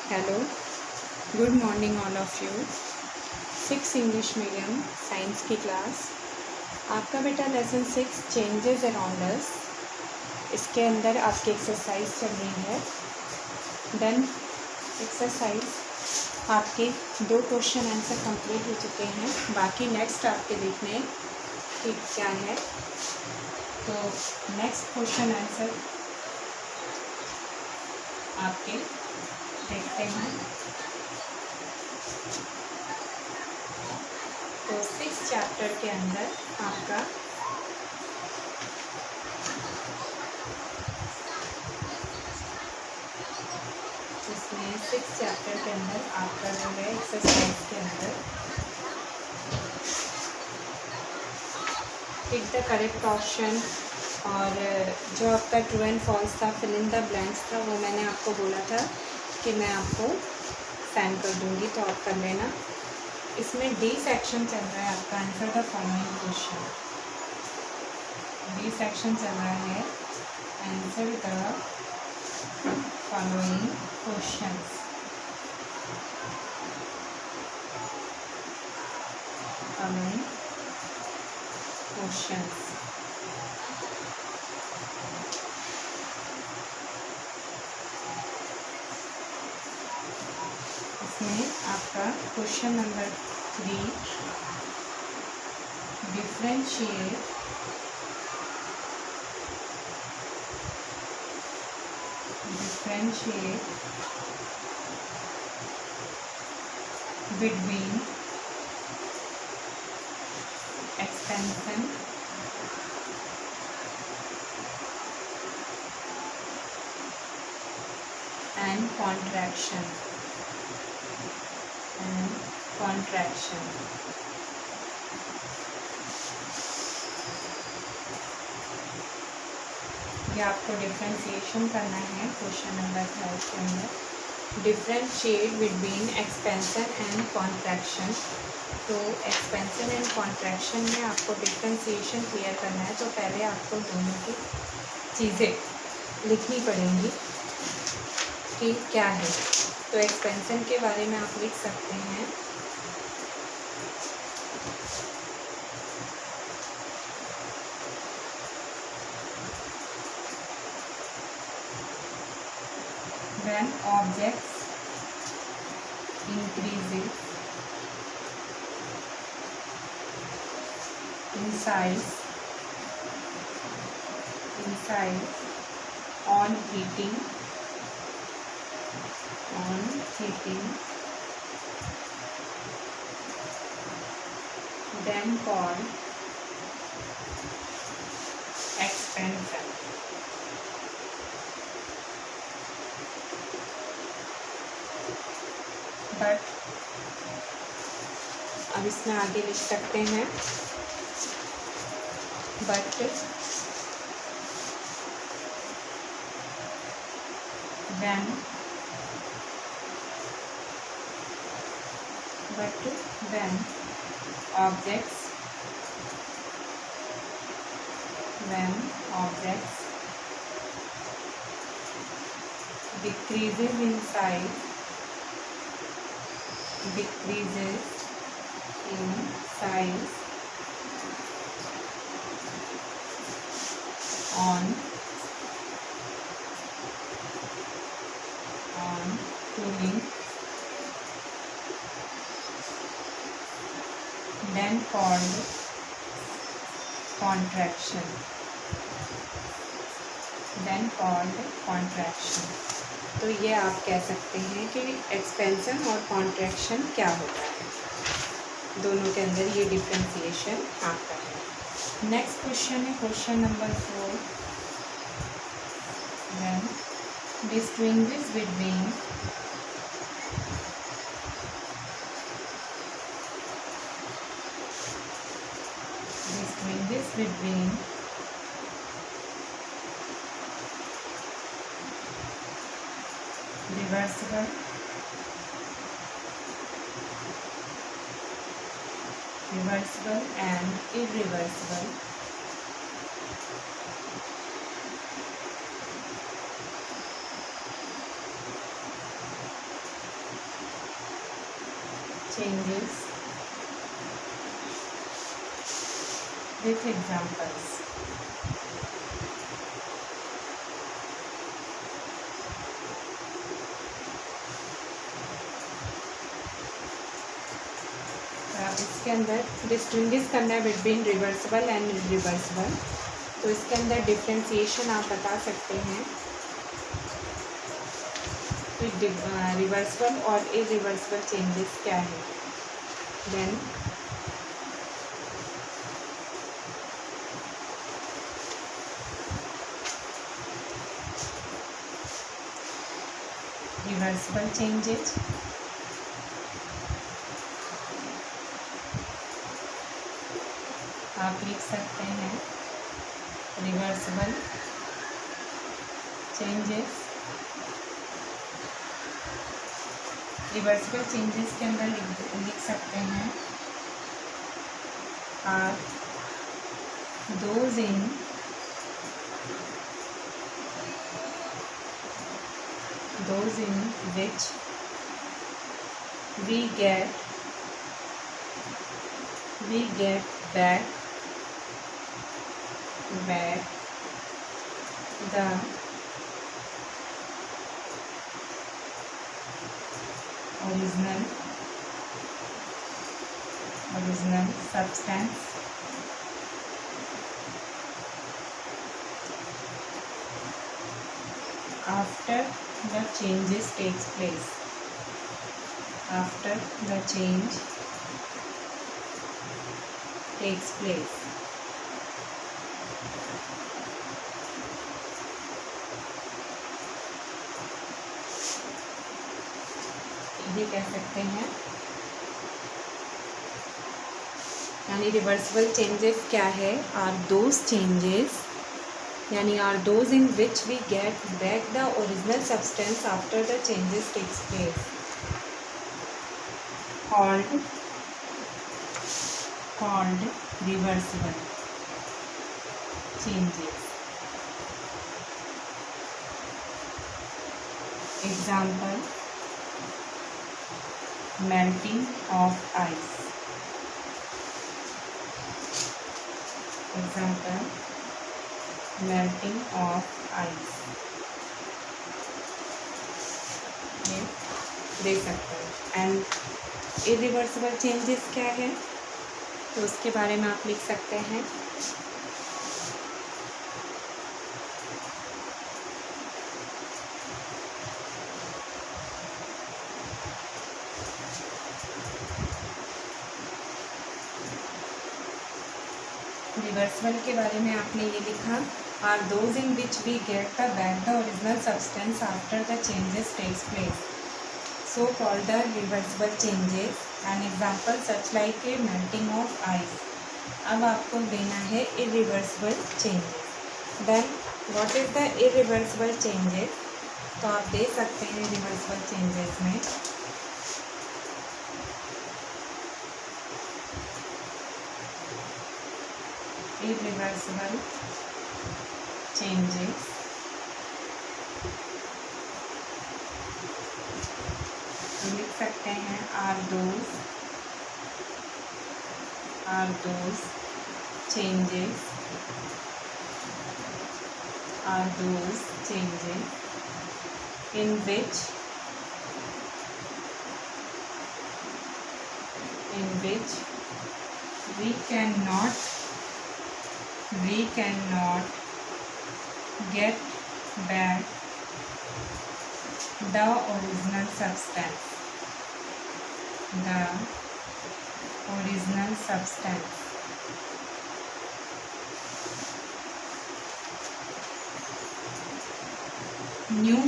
Hello, good morning all of you. 6 English medium science की class. आपका बेटा lesson 6 changes around us. इसके अंदर आपकी एक्सरसाइज चल रही है। डन एक्सरसाइज आपके 2 क्वेश्चन आंसर कंप्लीट हो चुके हैं। बाकी नेक्स्ट आपके देखने कि क्या है। तो नेक्स्ट क्वेश्चन आंसर आपके देखते हैं। तो 6 चैप्टर के अंदर आपका इसमें 6 चैप्टर के अंदर आपका जो है एक्सरसाइज के अंदर टिक द करेक्ट ऑप्शन और जो आपका ट्रू एंड फॉल्स था, फिल इन द ब्लैंक्स था, वो मैंने आपको बोला था कि मैं आपको सेंड कर दूंगी, तो आप कर लेना। इसमें डी सेक्शन चल रहा है आपका answer the following question. D section चल रहा है answer the following questions. Following questions इसमें आपका question number 3 differentiate between expansion and contraction ये आपको डिफ्रेंशिएशन करना है क्वेश्चन नंबर 5 के अंदर। Differentiate between expansion and contraction. तो एक्सपेंशन एंड कॉन्ट्रैक्शन में आपको डिफ्रेंशिएशन क्लियर करना है। तो पहले आपको दोनों की चीज़ें लिखनी पड़ेंगी कि क्या है। तो एक्सपेंशन के बारे में आप लिख सकते हैं when objects increases in size on heating then called expansion। But अब इसमें आगे लिख सकते हैं but when objects decreases in size on cooling then called contraction। तो ये आप कह सकते हैं कि एक्सपेंशन और कॉन्ट्रैक्शन क्या होता है, दोनों के अंदर ये डिफ्रेंशिएशन आता है। नेक्स्ट क्वेश्चन है question number 4। then distinguish between reversible and irreversible changes with examples. इसके अंदर डिस्टिंग्विश करना है बिटवीन रिवर्सिबल एंड इरिवर्सिबल, तो इसके अंदर डिफ्रेंसिएशन आप बता सकते हैं कि रिवर्सिबल और इरिवर्सिबल चेंजेस क्या है। देन रिवर्सिबल चेंजेस आप लिख सकते हैं रिवर्सिबल चेंजेस। रिवर्सिबल चेंजेस के अंदर लिख सकते हैं are those in which we get back the original substance after the changes takes place. After the change takes place. ये कह सकते हैं, यानी रिवर्सिबल चेंजेस क्या है, आर दोज चेंजेस यानी are those in which we get back the original substance after the changes takes place, called reversible changes. Example, melting of ice. Example, melting of ice. ये दे सकते हैं। And irreversible changes क्या है, तो उसके बारे में आप लिख सकते हैं रिवर्सिबल के बारे में आपने ये लिखा, are those in which we get the back the original substance after the changes takes place, so called the reversible changes. An example such like a melting of ice. अब आपको देना है irreversible changes. Then what is the irreversible changes, तो आप दे सकते हैं reversible changes में irreversible changes लिख सकते हैं are those changes in which we cannot get back the original substance. New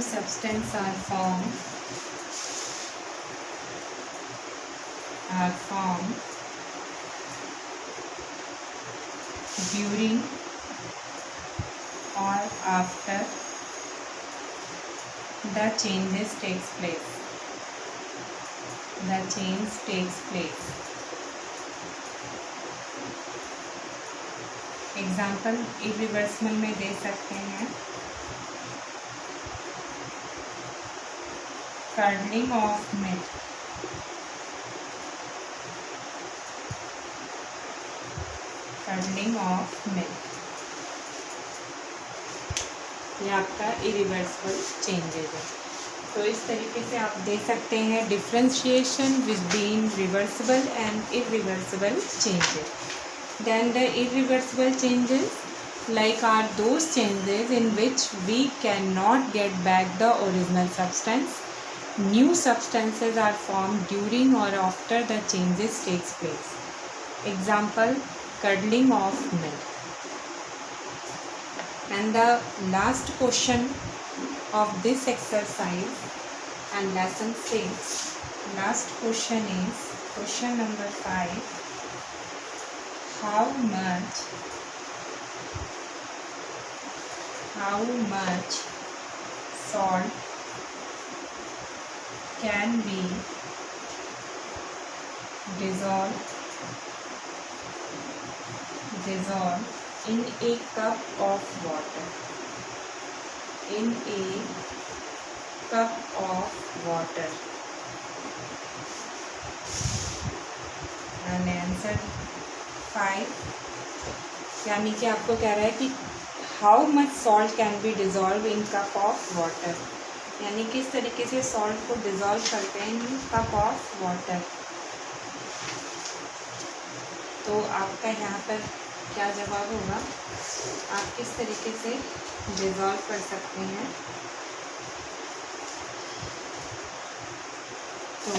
substance are formed during or after the changes takes place. Example irreversible में दे सकते हैं curdling of milk, curdling of milk, ये आपका irreversible changes है। तो इस तरीके से आप दे सकते हैं differentiation between reversible and irreversible changes. Then the irreversible changes like are those changes in which we cannot get back the original substance. New substances are formed during or after the changes takes place. Example, curdling of milk. And the last question of this exercise and lesson 6, last question is question number 5. How much salt can be dissolved in a cup of water? In a cup of water. And answer 5, यानी कि आपको कह रहा है कि how much salt can be dissolve in cup of water, यानी किस तरीके से सॉल्ट को डिज़ोल्व करते हैं इन कप ऑफ वाटर। तो आपका यहाँ पर क्या जवाब होगा, आप किस तरीके से डिज़ोल्व कर सकते हैं। तो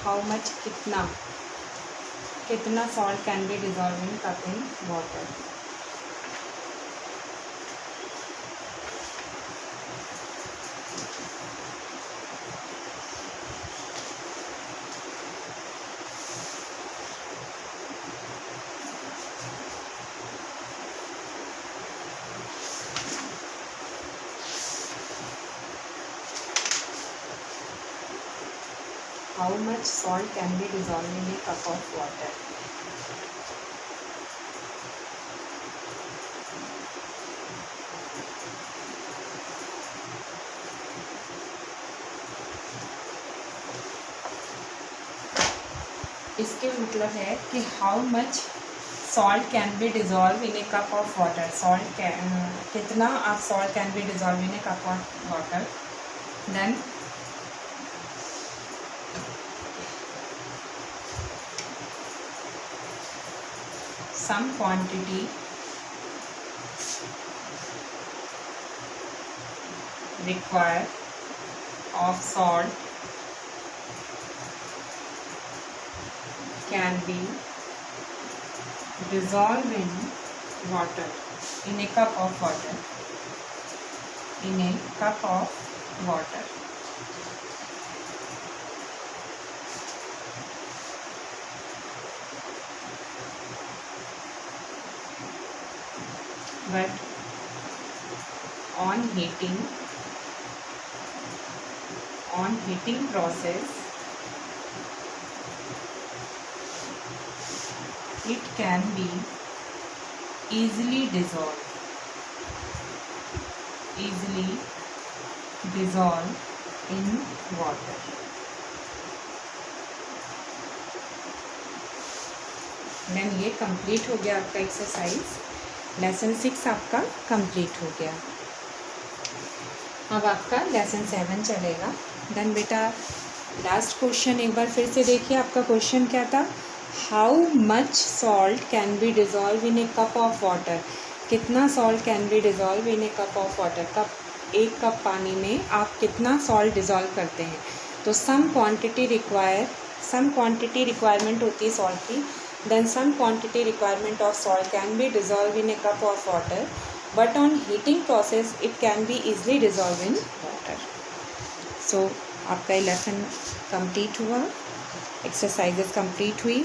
हाउ मच कितना salt can be dissolve in cup in water. How much salt can be dissolved in a cup of water? इसके मतलब है कि how much salt can be dissolve in a cup of water. कितना आप salt can be dissolve in a cup of water. Then some quantity required of salt can be dissolved in water, in a cup of water, in a cup of water. But on heating process, it can be easily dissolved in water. Then ये complete हो गया आपका exercise. Lesson 6 आपका complete हो गया। अब आपका lesson 7 चलेगा। देन बेटा लास्ट क्वेश्चन एक बार फिर से देखिए। आपका क्वेश्चन क्या था, how much salt can be dissolve in a cup of water. कितना salt can be dissolve in a cup of water. एक कप पानी में आप कितना सॉल्ट डिज़ोल्व करते हैं। तो सम क्वांटिटी रिक्वायरमेंट होती है सॉल्ट की। Then some quantity requirement of salt can be dissolved in a cup of water, but on heating process it can be easily dissolved in water. So आपका ये lesson complete हुआ, exercises complete हुई।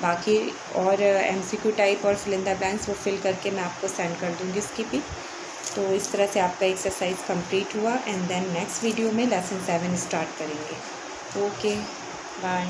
बाकी और MCQ type और fill in the blanks वो fill करके मैं आपको सेंड कर दूँगी उसकी भी। तो इस तरह से आपका एक्सरसाइज कंप्लीट हुआ। एंड देन नेक्स्ट वीडियो में लेसन 7 स्टार्ट करेंगे। Okay, bye.